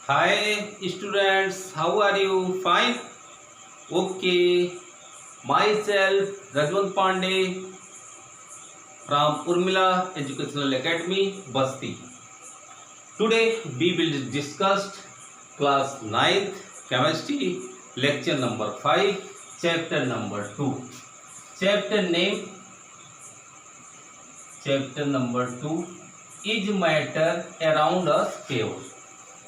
Hi students, how are you? Fine? Okay. Myself Rajwant Pandey from Urmila Educational Academy, Basti. Today we will discuss class 9th chemistry lecture number 5 chapter number 2. Chapter name chapter number 2 is matter around us favor.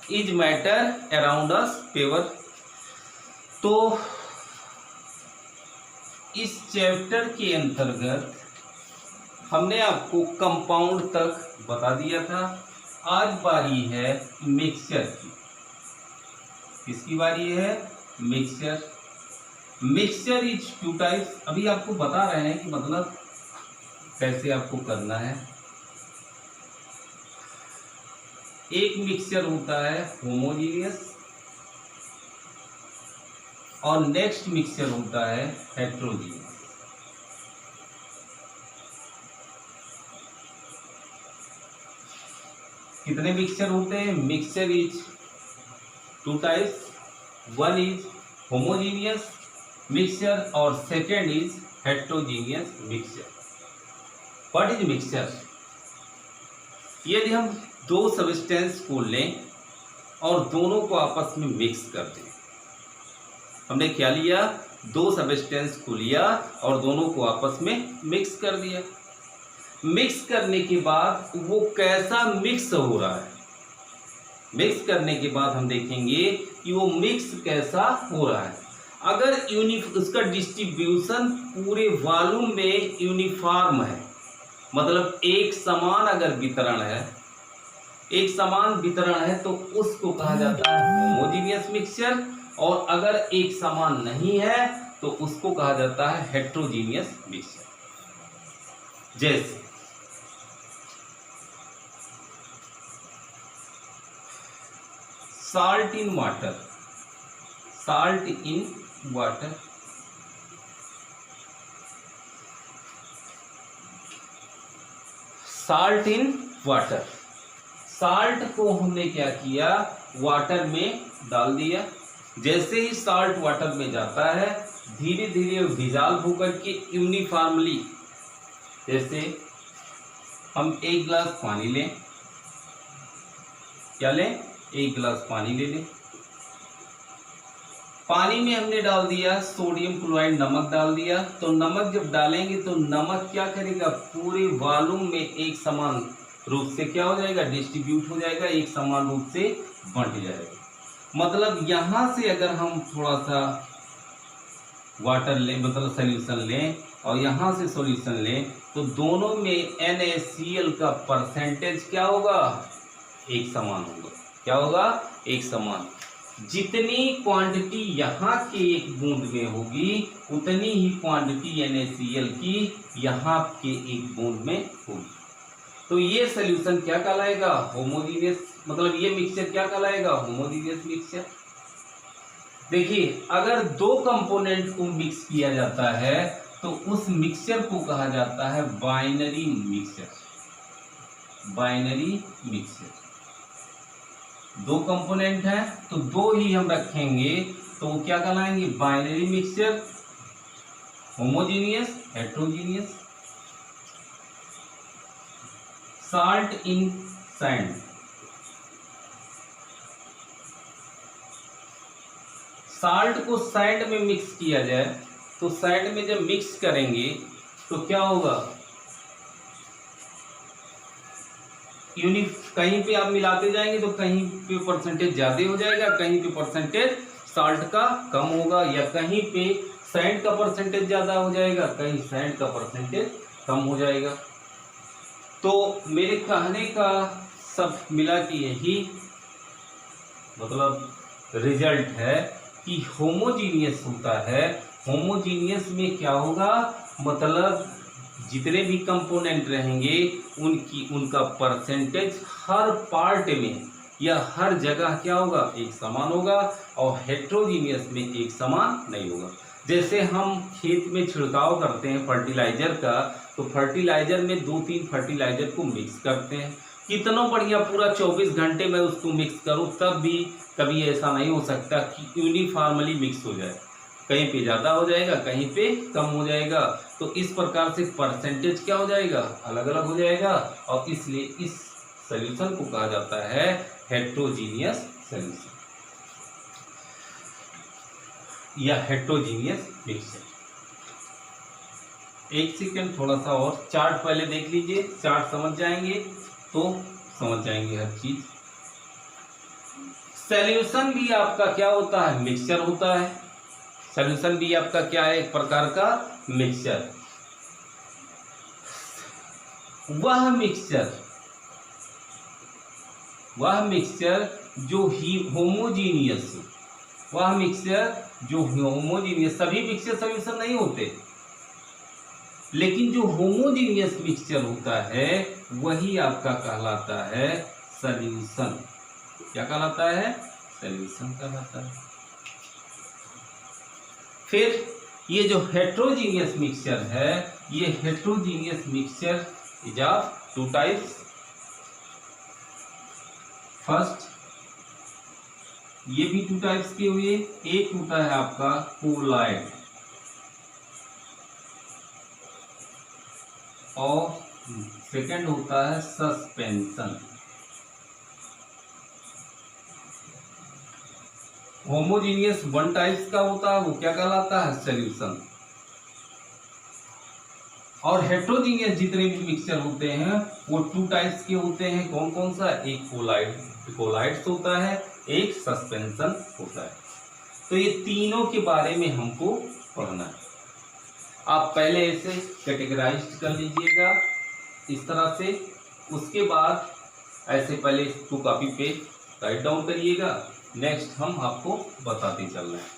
Is matter around us favor. तो इस chapter के अंतर्गत हमने आपको compound तक बता दिया था। आज बारी है मिक्सचर की। किसकी बारी है? Mixture. Mixture is two types. अभी आपको बता रहे हैं कि मतलब कैसे आपको करना है। एक मिक्सचर होता है होमोजीनियस और नेक्स्ट मिक्सचर होता है हेट्रोजीनियस। कितने मिक्सचर होते हैं? Mixture is two types. One is homogeneous mixture और second is heterogeneous mixture. What is mixture? यदि हम दो सब्सटेंस को लें और दोनों को आपस में मिक्स कर दें। हमने क्या लिया? दो सब्सटेंस को लिया और दोनों को आपस में मिक्स कर दिया। मिक्स करने के बाद वो कैसा मिक्स हो रहा है। मिक्स करने के बाद हम देखेंगे कि वो मिक्स कैसा हो रहा है। अगर उसका डिस्ट्रीब्यूशन पूरे वॉल्यूम में यूनिफॉर्म है, मतलब एक समान अगर वितरण है, एक समान वितरण है तो उसको कहा जाता है होमोजीनियस मिक्सचर। और अगर एक समान नहीं है तो उसको कहा जाता है हेट्रोजीनियस मिक्सचर। जैसे salt in water, salt in water, salt in water. Salt को हमने क्या किया? वाटर में डाल दिया। जैसे ही साल्ट वाटर में जाता है धीरे धीरे डिजॉल्व होकर के यूनिफॉर्मली, जैसे हम एक गिलास पानी लें, क्या लें? एक गिलास पानी ले लें। पानी में हमने डाल दिया सोडियम क्लोराइड, नमक डाल दिया। तो नमक जब डालेंगे तो नमक क्या करेगा? पूरे वॉल्यूम में एक समान रूप से क्या हो जाएगा? डिस्ट्रीब्यूट हो जाएगा, एक समान रूप से बंट जाएगा। मतलब यहाँ से अगर हम थोड़ा सा वाटर लें, मतलब सॉल्यूशन लें, और यहाँ से सॉल्यूशन लें तो दोनों में NaCl का परसेंटेज क्या होगा? एक समान होगा। क्या होगा? एक समान। जितनी क्वांटिटी यहाँ के एक बूंद में होगी उतनी ही क्वांटिटी NaCl की यहाँ के एक बूंद में होगी। तो ये सॉल्यूशन क्या कहलाएगा? होमोजीनियस। मतलब ये मिक्सचर क्या कहलाएगा? Homogeneous mixture. देखिए, अगर दो कंपोनेंट को मिक्स किया जाता है तो उस मिक्सचर को कहा जाता है बाइनरी मिक्सचर। Binary mixture. दो कंपोनेंट है तो दो ही हम रखेंगे तो वो क्या कहलाएंगे? Binary mixture. Homogeneous, heterogeneous. Salt in sand, salt को सैंड में मिक्स किया जाए तो सैंड में जब मिक्स करेंगे तो क्या होगा? कहीं पे आप मिलाते जाएंगे तो कहीं पे परसेंटेज ज्यादा हो जाएगा, कहीं पे परसेंटेज साल्ट का कम होगा, या कहीं पे सैंड का परसेंटेज ज्यादा हो जाएगा, कहीं सैंड का परसेंटेज कम हो जाएगा। तो मेरे कहने का सब मिला कि यही मतलब रिजल्ट है कि होमोजीनियस होता है। होमोजीनियस में क्या होगा? मतलब जितने भी कंपोनेंट रहेंगे उनका परसेंटेज हर पार्ट में या हर जगह क्या होगा? एक समान होगा। और हेट्रोजीनियस में एक समान नहीं होगा। जैसे हम खेत में छिड़काव करते हैं फर्टिलाइजर का, तो फर्टिलाइजर में 2-3 फर्टिलाइजर को मिक्स करते हैं। कितना बढ़िया पूरा 24 घंटे में उसको मिक्स करूँ तब भी कभी ऐसा नहीं हो सकता कि यूनिफॉर्मली मिक्स हो जाए, कहीं पे ज़्यादा हो जाएगा कहीं पे कम हो जाएगा। तो इस प्रकार से परसेंटेज क्या हो जाएगा, अलग अलग हो जाएगा, और इसलिए इस सॉल्यूशन को कहा जाता है हेट्रोजीनियस सॉल्यूशन या हेट्रोजीनियस मिक्सचर। एक सेकेंड, थोड़ा सा और चार्ट पहले देख लीजिए, चार्ट समझ जाएंगे तो समझ जाएंगे हर चीज। सॉल्यूशन भी आपका क्या होता है, मिक्सचर होता है। सॉल्यूशन भी आपका क्या है, एक प्रकार का मिक्सचर। वह मिक्सचर जो होमोजीनियस, वह मिक्सचर जो होमोजीनियस, सभी मिक्सचर सॉल्यूशन नहीं होते, लेकिन जो होमोजीनियस मिक्सचर होता है वही आपका कहलाता है सॉल्यूशन। क्या कहलाता है, सॉल्यूशन कहलाता है। फिर ये जो हेट्रोजीनियस मिक्सचर है, ये heterogeneous mixture is of two types. First, ये भी टू टाइप्स के हुए, एक होता है आपका कोलाइड और सेकंड होता है सस्पेंशन। होमोजीनियस वन टाइप्स का होता है, वो क्या कहलाता है, सॉल्यूशन। और हेट्रोजीनियस जितने भी मिक्सचर होते हैं वो टू टाइप्स के होते हैं। कौन कौन सा, एक कोलाइड्स होता है, एक सस्पेंशन होता है। तो ये तीनों के बारे में हमको पढ़ना है। आप पहले इसे कैटेगराइज कर लीजिएगा इस तरह से, उसके बाद ऐसे पहले इसको कॉपी पे राइट डाउन करिएगा, नेक्स्ट हम आपको बताते चल रहे हैं।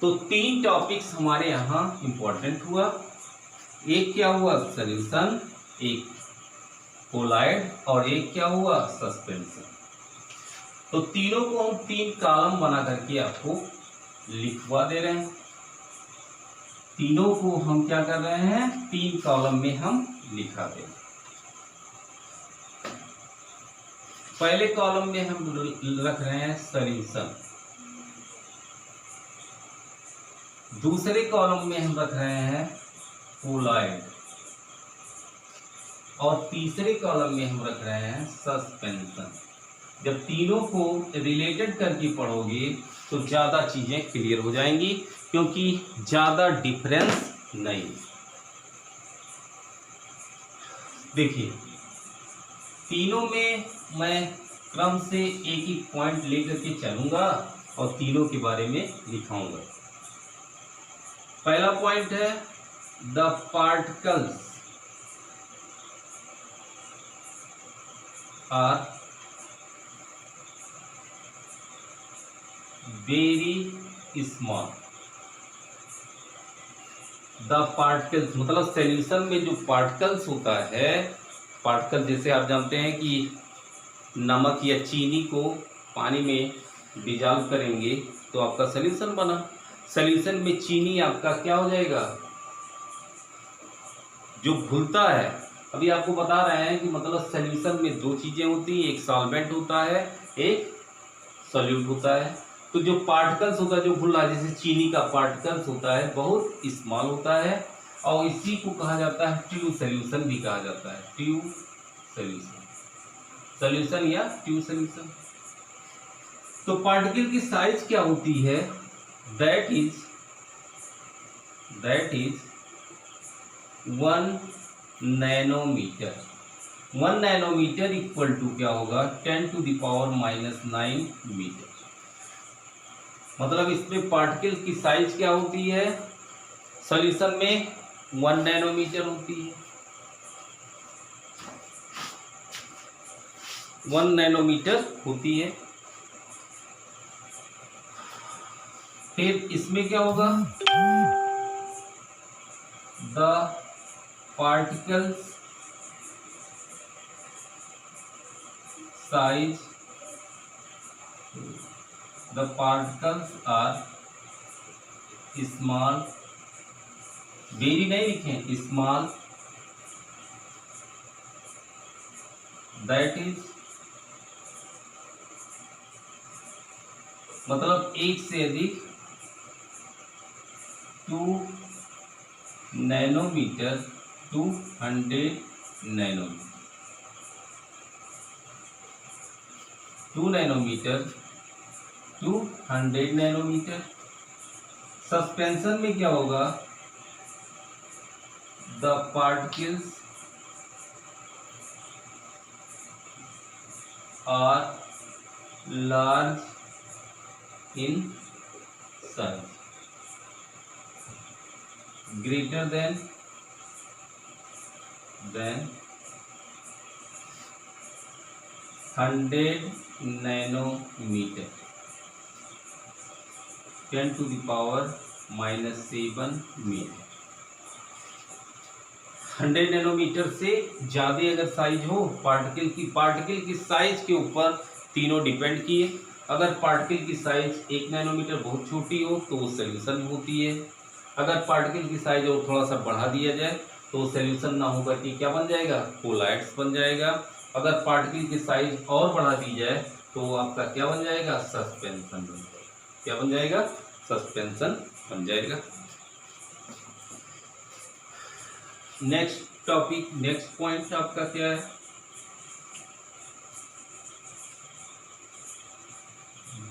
तो तीन टॉपिक्स हमारे यहाँ इंपॉर्टेंट हुआ। एक क्या हुआ, सॉल्यूशन, एक कोलाइड और एक क्या हुआ, सस्पेंशन। तो तीनों को हम तीन कॉलम बना करके आपको लिखवा दे रहे हैं। तीनों को हम क्या कर रहे हैं, तीन कॉलम में हम लिखा दे रहे हैं। पहले कॉलम में हम रख रहे हैं सॉल्यूशन, दूसरे कॉलम में हम रख रहे हैं कोलाइड और तीसरे कॉलम में हम रख रहे हैं सस्पेंशन। जब तीनों को रिलेटेड करके पढ़ोगे तो ज़्यादा चीज़ें क्लियर हो जाएंगी, क्योंकि ज़्यादा डिफरेंस नहीं। देखिए, तीनों में मैं क्रम से एक ही पॉइंट लेकर के चलूँगा और तीनों के बारे में लिखाऊंगा। पहला पॉइंट है the particles are very small. The particles मतलब सॉल्यूशन में जो पार्टिकल्स होता है, पार्टिकल जैसे आप जानते हैं कि नमक या चीनी को पानी में डिजॉल्व करेंगे तो आपका सॉल्यूशन बना। सॉल्यूशन में चीनी आपका क्या हो जाएगा, जो घुलता है। अभी आपको बता रहे हैं कि मतलब सॉल्यूशन में दो चीज़ें होती हैं, एक सॉल्वेंट होता है, एक सॉल्यूट होता है। तो जो पार्टिकल्स होता है जो घुल रहा है, जैसे चीनी का पार्टिकल्स होता है बहुत स्मॉल होता है, और इसी को कहा जाता है ट्यूब सॉल्यूशन भी कहा जाता है, ट्यूब सॉल्यूशन या ट्यूब सॉल्यूशन। तो पार्टिकल की साइज क्या होती है, that is 1 nanometre. 1 nanometre equal to क्या होगा, 10⁻⁹ मीटर। मतलब इसमें पार्टिकल की साइज क्या होती है, सॉल्यूशन में 1 नैनोमीटर होती है। 1 नैनोमीटर होती है। फिर इसमें क्या होगा, the particles size, the particles are small, very नहीं लिखें, स्मॉल दैट इज मतलब एक से अधिक 2 nanometre to 100 nanometre, 2 nanometre to 100 nanometre. Suspension में क्या होगा, the particles are large in size, greater than 100 nanometre, 10 to the power -7 metre. 100 nanometre से ज़्यादा अगर साइज हो पार्टिकल की साइज के ऊपर तीनों डिपेंड किए। अगर पार्टिकल की साइज 1 नैनोमीटर बहुत छोटी हो तो वो सोल्यूशन होती है। अगर पार्टिकल की साइज और थोड़ा सा बढ़ा दिया जाए तो सोल्यूशन ना होकर के क्या बन जाएगा, कोलाइड्स बन जाएगा। अगर पार्टिकल की साइज और बढ़ा दी जाए तो आपका क्या बन जाएगा, सस्पेंशन बन जाएगा। क्या बन जाएगा, सस्पेंशन बन जाएगा। नेक्स्ट टॉपिक, नेक्स्ट पॉइंट आपका क्या है,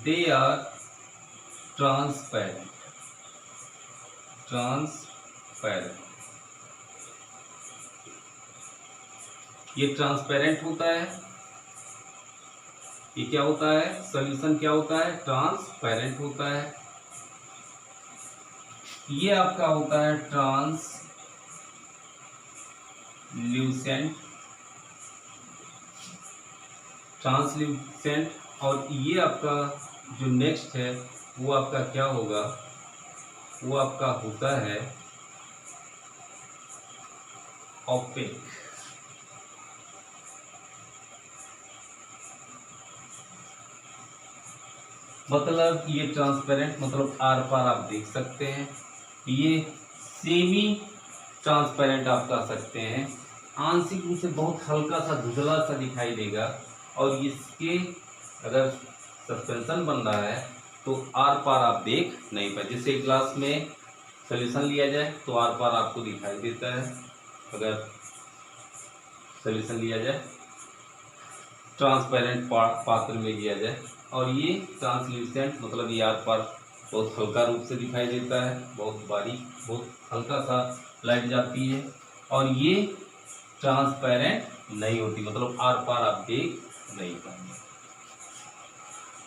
दे आर ट्रांसपेरेंट। ये ट्रांसपेरेंट होता है। ये क्या होता है, सॉल्यूशन क्या होता है, ट्रांसपेरेंट होता है। ये आपका होता है ट्रांसल्यूसेंट। और ये आपका जो नेक्स्ट है वो आपका क्या होगा, वो आपका होता है ऑपेक। मतलब ये ट्रांसपेरेंट मतलब आर पार आप देख सकते हैं। ये सेमी ट्रांसपेरेंट आप कह सकते हैं, आंशिक रूप से बहुत हल्का सा धुंधला सा दिखाई देगा। और इसके अगर सस्पेंशन बन रहा है तो आर पार आप देख नहीं पाए। जैसे ग्लास में सॉल्यूशन लिया जाए तो आर पार आपको दिखाई देता है। अगर सॉल्यूशन लिया जाए ट्रांसपेरेंट पात्र में लिया जाए, और ये ट्रांसल्यूसेंट मतलब ये आर पार बहुत हल्का रूप से दिखाई देता है, बहुत बारीक, बहुत हल्का सा लाइट जाती है। और ये ट्रांसपेरेंट नहीं होती, मतलब आर पार आप देख नहीं पाएंगे।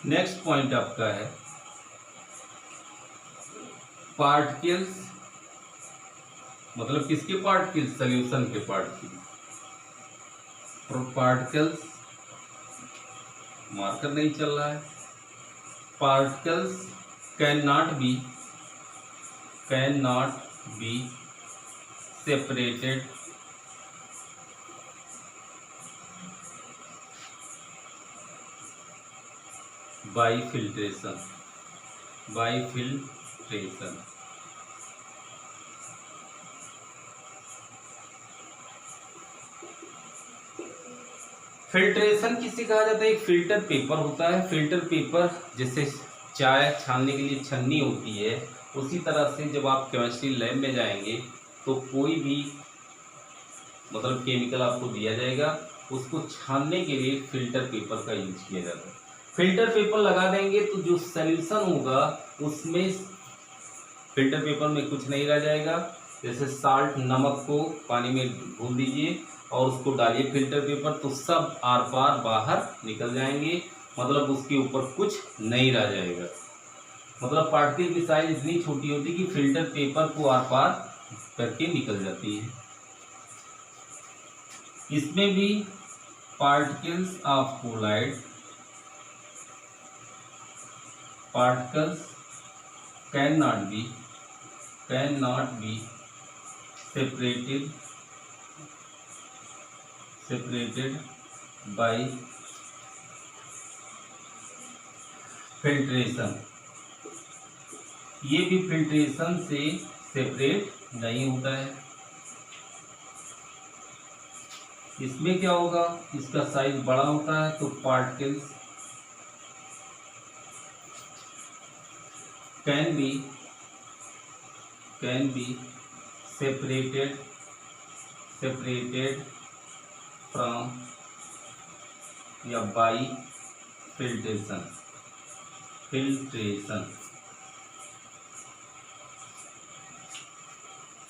नेक्स्ट पॉइंट आपका है पार्टिकल्स, मतलब किसके पार्टिकल्स, सॉल्यूशन के पार्टिकल्स। पार्टिकल्स मार्कर नहीं चल रहा है। Particles can not be separated by filtration. Filtration किसे कहा जाता है, एक फिल्टर पेपर होता है। फिल्टर पेपर जैसे चाय छानने के लिए छन्नी होती है, उसी तरह से जब आप केमिस्ट्री लैब में जाएंगे तो कोई भी मतलब केमिकल आपको दिया जाएगा, उसको छानने के लिए फिल्टर पेपर का यूज किया जाता है। फिल्टर पेपर लगा देंगे तो जो सॉल्यूशन होगा उसमें फिल्टर पेपर में कुछ नहीं रह जाएगा। जैसे साल्ट, नमक को पानी में घोल दीजिए और उसको डालिए फिल्टर पेपर, तो सब आर पार बाहर निकल जाएंगे, मतलब उसके ऊपर कुछ नहीं रह जाएगा। मतलब पार्टिकल की साइज इतनी छोटी होती है कि फिल्टर पेपर को आर पार करके निकल जाती है। इसमें भी particles of colloid, particles cannot be separated by filtration। ये भी फिल्ट्रेशन से सेपरेट नहीं होता है। इसमें क्या होगा, इसका साइज बड़ा होता है तो particles can be separated from या बाई फिल्ट्रेशन।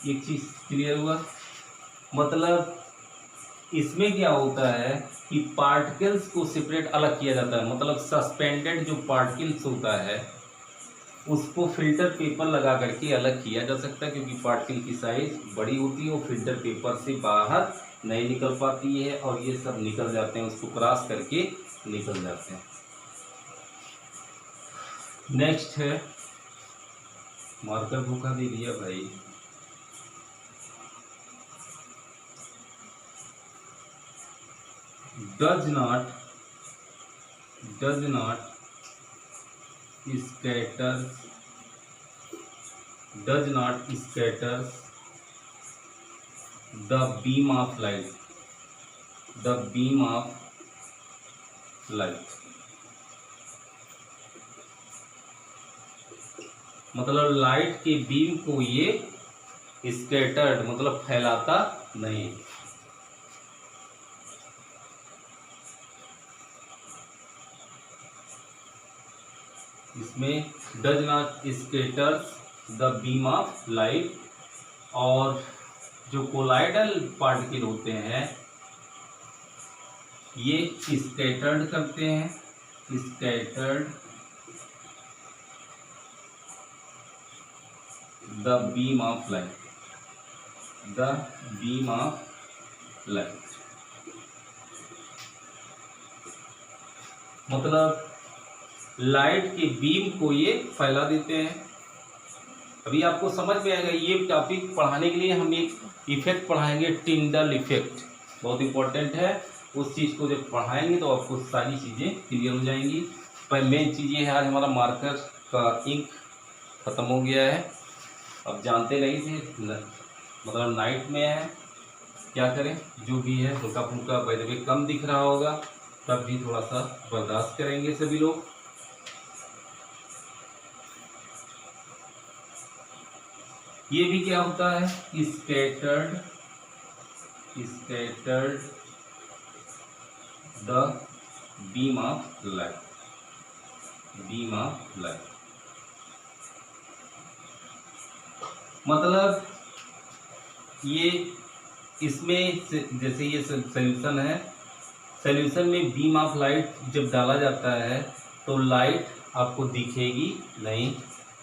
एक चीज क्लियर हुआ, मतलब इसमें क्या होता है कि पार्टिकल्स को सेपरेट अलग किया जाता है, मतलब सस्पेंडेड जो पार्टिकल्स होता है उसको फिल्टर पेपर लगा करके अलग किया जा सकता है, क्योंकि पार्टिकल की साइज बड़ी होती है, वो फिल्टर पेपर से बाहर नहीं निकल पाती है और ये सब निकल जाते हैं, उसको क्रॉस करके निकल जाते हैं। नेक्स्ट है, मार्कर धोखा दे दिया भाई। does not scatters the beam of light, मतलब लाइट के बीम को ये स्कैटर्ड मतलब फैलाता नहीं। इसमें does not scatters the beam of light, और जो कोलाइडल पार्टिकल होते हैं ये स्कैटर्ड करते हैं, scattered the beam of light, मतलब लाइट के बीम को ये फैला देते हैं। अभी आपको समझ में आएगा, ये टॉपिक पढ़ाने के लिए हम एक इफेक्ट पढ़ाएंगे, टिंडल इफेक्ट, बहुत इंपॉर्टेंट है। उस चीज़ को जब पढ़ाएंगे तो आपको सारी चीज़ें क्लियर हो जाएंगी। पर मेन चीज़ ये है, आज हमारा मार्कर का इंक ख़त्म हो गया है। अब जानते नहीं थे, मतलब नाइट में है, क्या करें, जो भी है हल्का फुल्का वैसे कम दिख रहा होगा, तब भी थोड़ा सा बर्दाश्त करेंगे सभी लोग। ये भी क्या होता है, scattered the beam of light, मतलब ये इसमें जैसे ये सॉल्यूशन है, सॉल्यूशन में बीम ऑफ लाइट जब डाला जाता है तो लाइट आपको दिखेगी नहीं,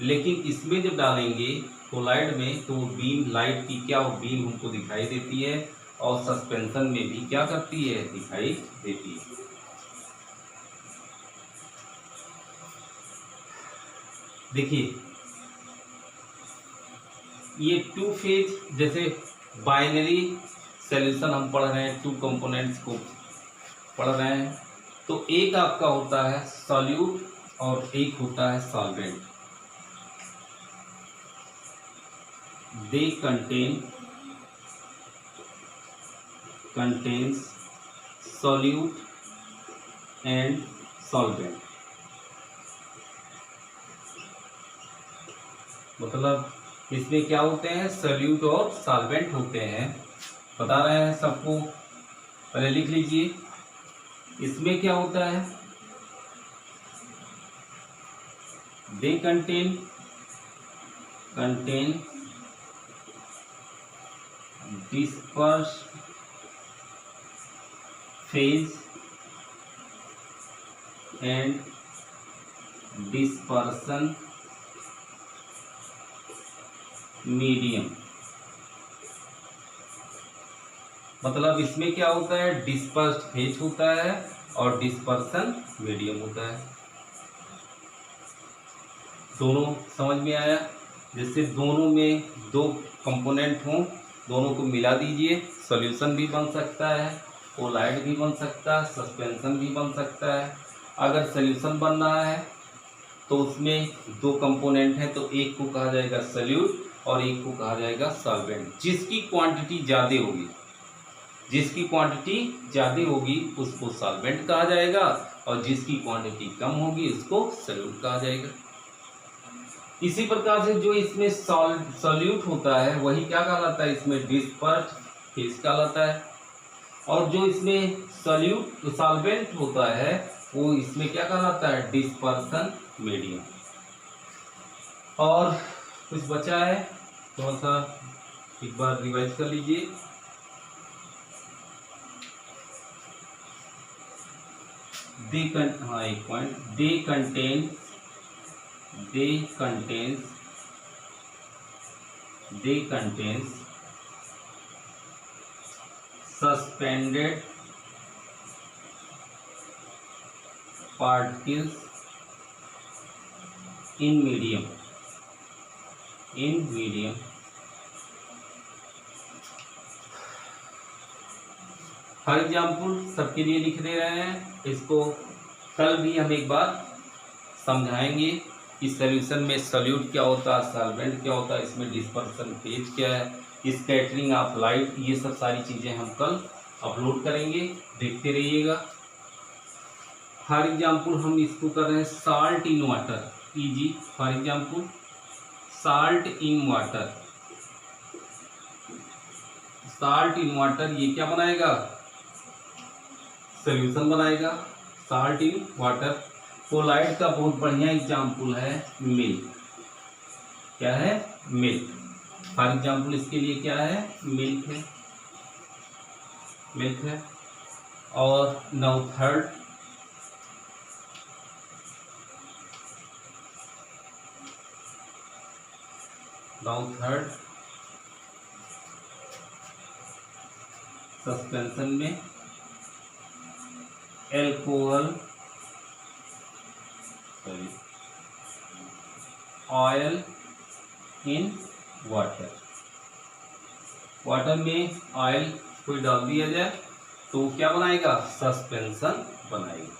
लेकिन इसमें जब डालेंगे कोलाइड में तो बीम लाइट की क्या वो बीम हमको दिखाई देती है, और सस्पेंशन में भी क्या करती है, दिखाई देती है। देखिए ये टू फेज, जैसे बाइनरी सॉल्यूशन हम पढ़ रहे हैं, टू कंपोनेंट्स को पढ़ रहे हैं, तो एक आपका होता है सॉल्यूट और एक होता है solvent. They contains solute and solvent, मतलब इसमें क्या होते हैं, सॉल्यूट और सॉल्वेंट होते हैं। बता रहे हैं सबको, पहले लिख लीजिए। इसमें क्या होता है, they contain dispersed phase and dispersion medium, मतलब इसमें क्या होता है, डिस्पर्स्ड फेज होता है और डिस्पर्सन मीडियम होता है। दोनों समझ में आया, जिससे दोनों में दो कंपोनेंट हों, दोनों को मिला दीजिए, सॉल्यूशन भी बन सकता है, कोलाइड भी बन सकता है, सस्पेंशन भी बन सकता है। अगर सॉल्यूशन बन रहा है तो उसमें दो कंपोनेंट हैं, तो एक को कहा जाएगा सॉल्यूट और एक को कहा जाएगा सॉल्वेंट। जिसकी क्वांटिटी ज़्यादा होगी, जिसकी क्वांटिटी ज़्यादा होगी उसको सॉल्वेंट कहा जाएगा और जिसकी क्वांटिटी कम होगी उसको सॉल्यूट कहा जाएगा। इसी प्रकार से जो इसमें सॉल्यूट होता है वही क्या कहलाता है, इसमें डिस्पर्स फेज कहलाता है। और जो इसमें सॉल्वेंट होता है वो इसमें क्या कहलाता है, डिस्पर्सन मीडियम। और कुछ बचा है, थोड़ा सा एक बार रिवाइज कर लीजिए। एक point, they contains suspended particles in medium for example सबके लिए लिख दे रहे हैं, इसको कल भी हम एक बार समझाएंगे कि सॉल्यूशन में सॉल्यूट क्या होता है, सॉल्वेंट क्या होता है, इसमें डिस्पर्सन फेज क्या है, स्कैटरिंग ऑफ लाइट, ये सब सारी चीज़ें हम कल अपलोड करेंगे, देखते रहिएगा। फॉर एग्जाम्पल हम इसको कर रहे हैं salt in water, easy. For example salt in water ये क्या बनाएगा, सॉल्यूशन बनाएगा, साल्ट इन वाटर। कोलाइड का बहुत बढ़िया एग्जाम्पल है मिल्क। क्या है, मिल्क। फॉर एग्जाम्पल इसके लिए क्या है, मिल्क है। और नाउ थर्ड, सस्पेंशन में एल्कोहल, ऑयल इन वाटर में ऑयल कोई डाल दिया जाए तो क्या बनाएगा, सस्पेंशन बनाएगा।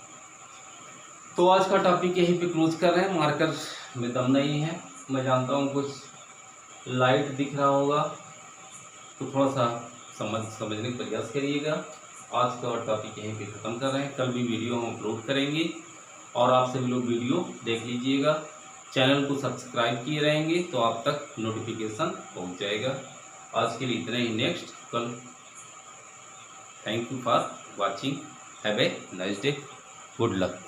तो आज का टॉपिक यहीं पे क्लोज कर रहे हैं, मार्कर में दम नहीं है, मैं जानता हूँ कुछ लाइट दिख रहा होगा तो थोड़ा सा समझने का प्रयास करिएगा। आज का टॉपिक यहीं पे ख़त्म कर रहे हैं, कल भी वीडियो हम अपलोड करेंगे और आप सभी लोग वीडियो देख लीजिएगा। चैनल को सब्सक्राइब किए रहेंगे तो आप तक नोटिफिकेशन पहुंच जाएगा। आज के लिए इतना ही, नेक्स्ट कल। Thank you for watching, have a nice day, good luck.